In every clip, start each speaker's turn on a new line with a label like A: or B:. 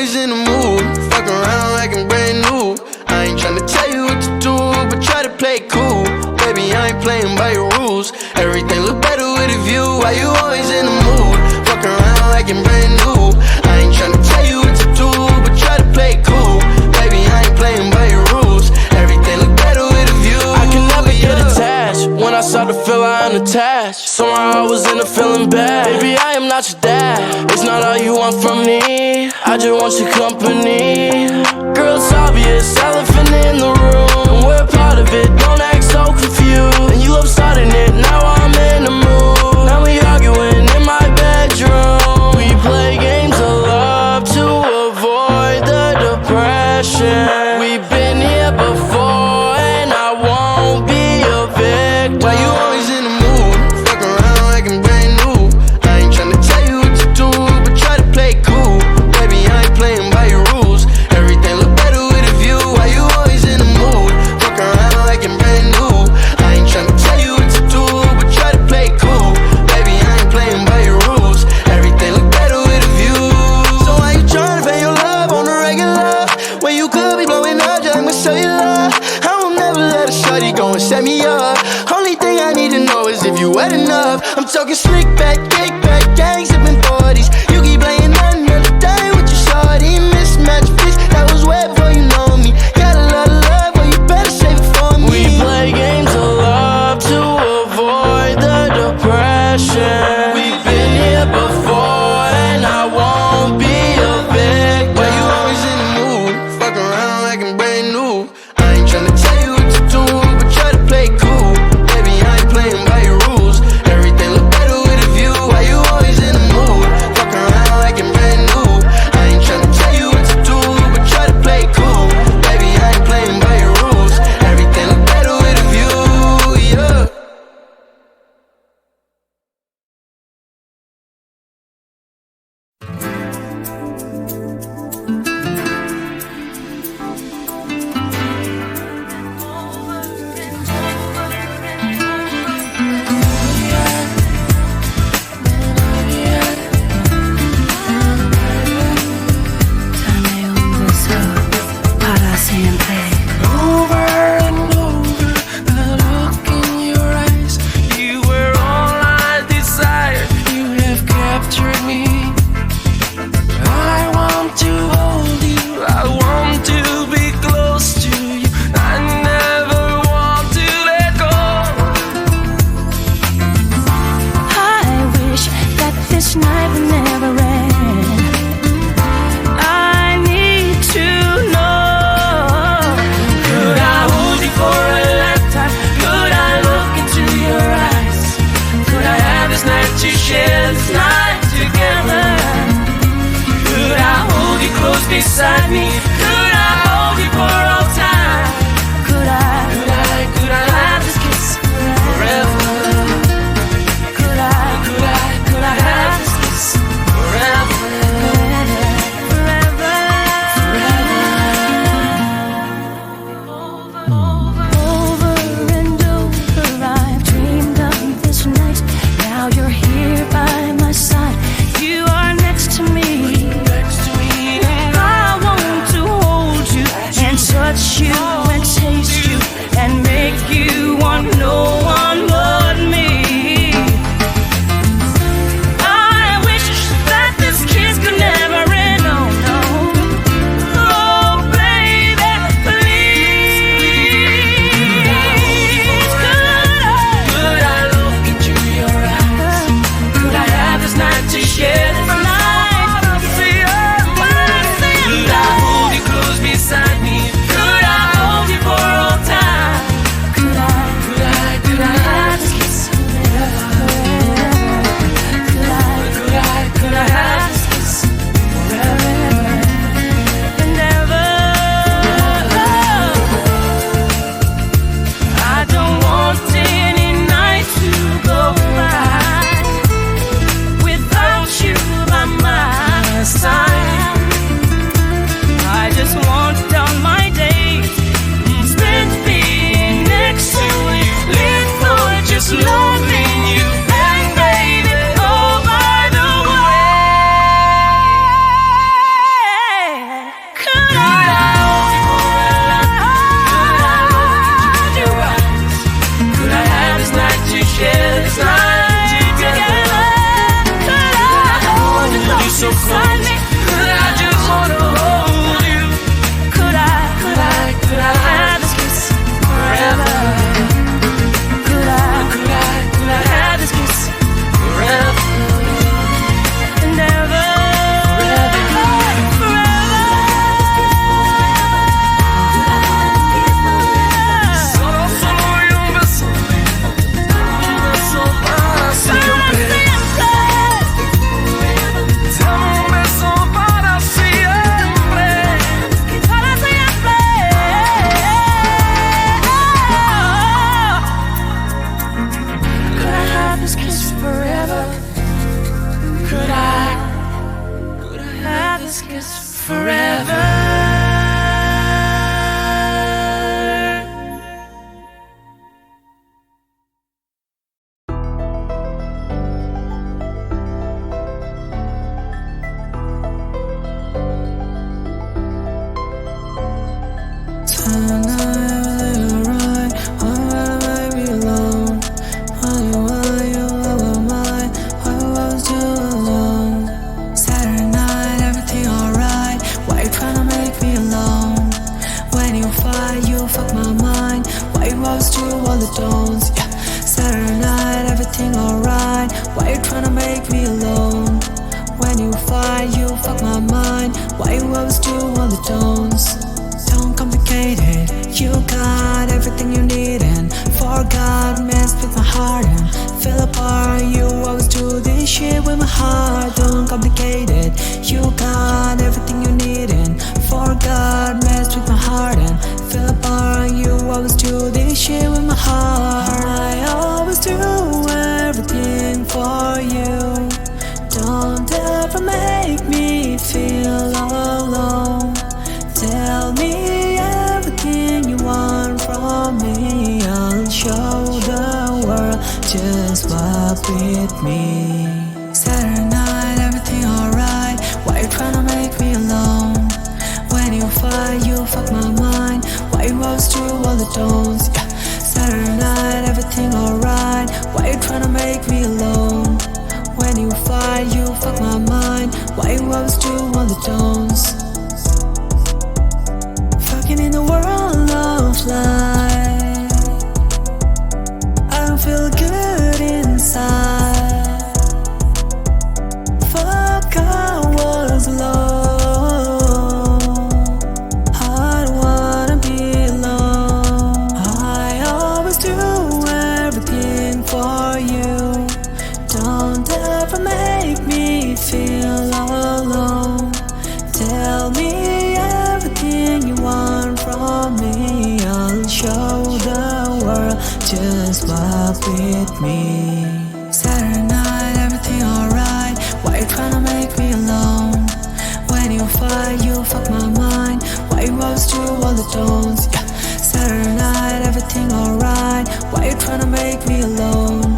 A: always in the mood, fuck around like I'm brand new. I ain't tryna tell you what to do, but try to play it cool. Baby, I ain't playing by your rules. Everything look better with a view. Why you always in the mood, fuck around like I'm brand new. I ain't tryna tell you what to do, but try to play it cool. Baby, I ain't playing by your rules. Everything look better with a view.
B: I can never get attached. When I start to feel I unattached, somehow I was in a feeling bad. Baby, I am not your dad. It's not all you want from me, I just want your company. Girl, it's obvious, elephant in the room, and we're part of it, don't act so confused. And you love starting it, now I'm in the mood. Now we arguing in my bedroom. We play games of love to avoid the depression. We've been here before, and I won't be a victim.
A: Why you always in the mood, fuck around like I'm brand new. I ain't tryna tell you what to do, but try to play it cool. Baby, I ain't playing by your rules. Everything look better with a view. Why you always in the mood, fuck around like I'm brand new. I ain't tryna tell you what to do, but try to play it cool. Baby, I ain't playing by your rules. Everything look better with a view. So why you tryna pay your love on the regular, when you could be blowing up just like my cellular? I will never let a shawty go and set me up. Only thing I need to know is if you wet enough. I'm talking slick back, kick back, gang sipping 40s. You keep playing another day with your shawty. Mismatch fish that was wet before you know me. Got a lot of love, but you better save it for me.
B: We play games of love to avoid the depression. We've been here before, and I won't be a victim.
A: Why you always in the mood, fuck around like I'm brand new. I ain't tryna tell you what to do, but try to play it cool. Baby, I ain't playing by your rules. Everything look better with a view. Why you always in the mood, fuck around like I'm brand new. I ain't tryna tell you
C: rose to all the tones, yeah. Saturday night, everything alright. Why you tryna make me alone? When you fight, you fuck my mind. Why you rose to all the tones? Don't complicate it. You got everything you need and forgot, messed with my heart and fell apart. You always do this shit with my heart. Don't complicate it. You got everything you need and forgot, messed with my heart and fell apart. You always do this shit with my heart. I always do everything for you. Don't ever make me feel alone. Tell me everything you want from me. I'll show the world, just walk with me. Saturday night, everything alright. Why you tryna make me alone? When you fight, you fuck my mind. Why you rose to all the tones, yeah. Saturday night, everything alright. Why you tryna make me alone? When you fight, you fuck my mind. Why you rose to all the tones? Fucking in the world of light, I don't feel good inside. Fuck, I was alone. I don't wanna be alone. I always do everything for you. Don't ever make me feel alone. Tell me everything you want from me. I'll show the world, just walk with me. Saturday night, everything alright. Why you tryna make me alone? When you fight, you fuck my mind. Why you rose to all the tones, yeah. Saturday night, everything alright. Why you tryna make me alone?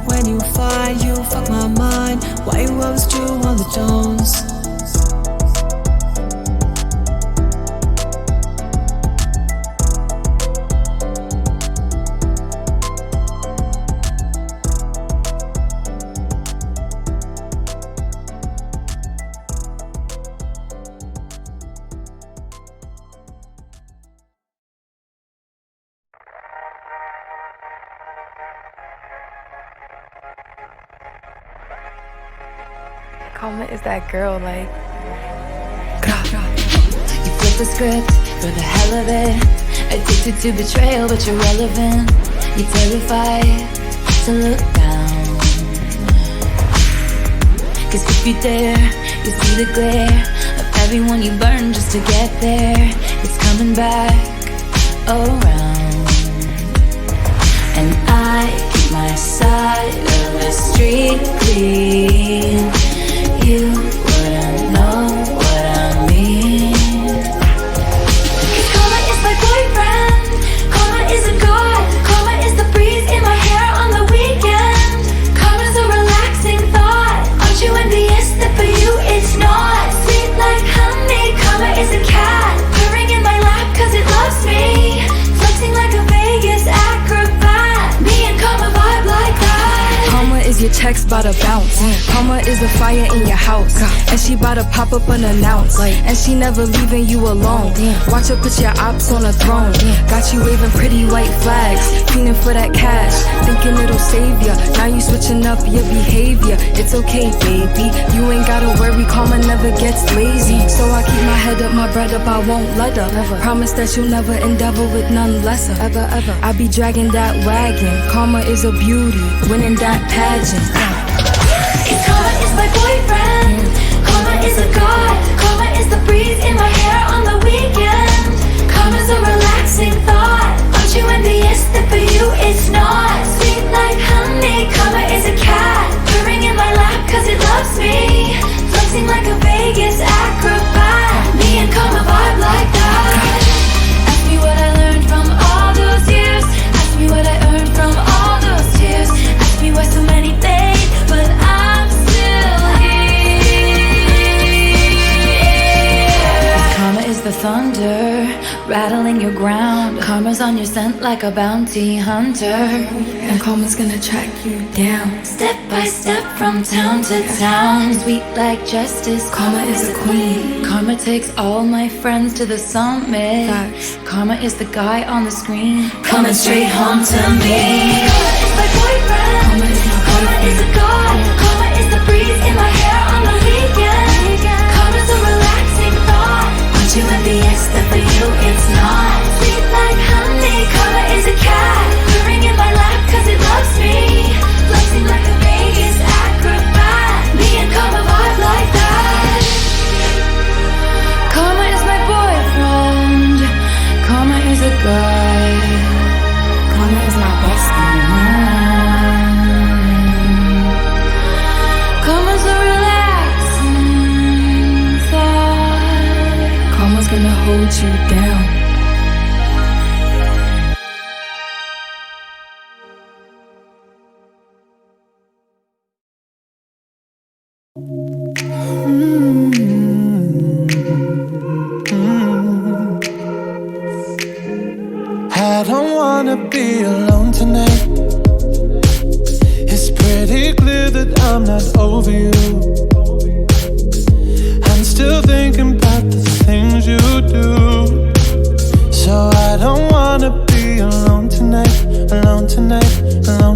C: When you fight, you fuck my mind. Why you rose to all the tones?
D: Karma is that girl, like.
E: You flip the script for the hell of it. Addicted to betrayal, but you're relevant. You're terrified to look down. Cause if you dare, you see the glare of everyone you burn just to get there. It's coming back around. And I keep my side of the street clean. You wouldn't know what I mean. Cause karma is my boyfriend. Karma is a god. Karma is the breeze in my hair on the weekend. Karma's a relaxing thought. Aren't you envious that for you it's not? Sweet like honey. Karma is a cat purring in my lap cause it loves me. Flexing like a Vegas acrobat. Me and karma vibe like that.
D: Karma is your checks bout to bounce. Karma is a fire in your house, and she bout to pop up unannounced. And she never leaving you alone. Watch her put your ops on a throne. Got you waving pretty white flags, fiending for that cash, thinking it'll save ya. Now you switching up your behavior. It's okay, baby. You ain't gotta worry. Karma never gets lazy. So I keep my head up, my bread up. I won't let her. Promise that you'll never endeavor with none lesser. Ever. I be dragging that wagon. Karma is a beauty, winning that pageant.
E: Cause karma is my boyfriend. Karma is a god. Karma is the breeze in my hair on the weekend. Karma's a relaxing thought. Aren't you envious that for you it's not? Sweet like honey. Karma is a cat purring in my lap cause it loves me. Flexing like a Vegas acrobat. Me and karma vibe like that. Ask me what I learned from all those years. Ask me what I earned from all those tears. Ask me why so many fade, but I'm still here. Karma is the thunder rattling your ground. Karma's on your scent like a bounty hunter,
D: and karma's gonna track you down.
E: step by step from town to town. Sweet like justice,
D: Karma is a queen.
E: Karma takes all my friends to the summit.
D: Facts.
E: Karma is the guy on the screen, coming straight home to me. Karma is my boyfriend.
D: Karma is my
E: Karma is a god. Karma is the breeze in my hair on the weekend. Karma's a relaxing thought. Aren't you envious that for you it's not? Sweet like honey. Karma is a cat, purring in my lap 'cause it loves me. Flexing like a Vegas acrobat. Me and Karma vibe like that. Karma is my boyfriend. Karma is a guy.
D: Karma is my bestie.
E: Karma's a relaxing thought.
D: Karma's gonna hold you down.
F: I don't wanna be alone tonight. It's pretty clear that I'm not over you. I'm still thinking about the things you do. So I don't wanna be alone tonight, alone tonight, alone